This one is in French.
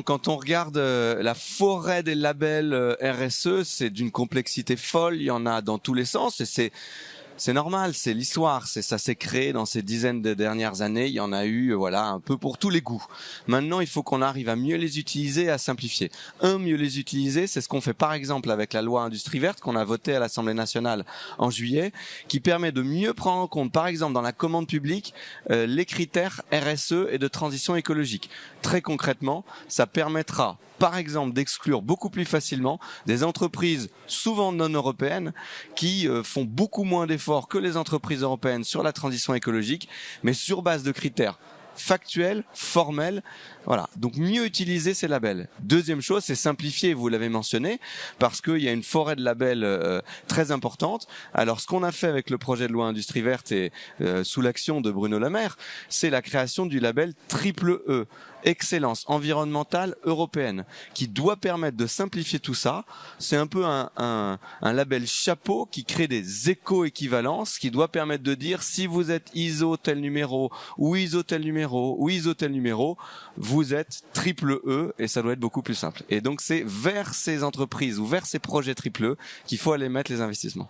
Quand on regarde la forêt des labels RSE, c'est d'une complexité folle, il y en a dans tous les sens et c'est normal, c'est l'histoire, ça s'est créé dans ces dizaines de dernières années, il y en a eu voilà un peu pour tous les goûts. Maintenant, il faut qu'on arrive à mieux les utiliser, à simplifier. Mieux les utiliser, c'est ce qu'on fait par exemple avec la loi Industrie verte qu'on a votée à l'Assemblée nationale en juillet, qui permet de mieux prendre en compte par exemple dans la commande publique les critères RSE et de transition écologique. Très concrètement, ça permettra par exemple d'exclure beaucoup plus facilement des entreprises souvent non européennes qui font beaucoup moins d'efforts que les entreprises européennes sur la transition écologique, mais sur base de critères factuels, formels. Voilà. Donc mieux utiliser ces labels. Deuxième chose, c'est simplifier, vous l'avez mentionné, parce qu'il y a une forêt de labels très importante. Alors ce qu'on a fait avec le projet de loi Industrie verte et sous l'action de Bruno Le Maire, c'est la création du label triple E, Excellence environnementale européenne, qui doit permettre de simplifier tout ça. C'est un peu un label chapeau qui crée des éco-équivalences, qui doit permettre de dire si vous êtes ISO tel numéro, ou ISO tel numéro, ou ISO tel numéro, vous êtes triple E et ça doit être beaucoup plus simple. Et donc c'est vers ces entreprises ou vers ces projets triple E qu'il faut aller mettre les investissements.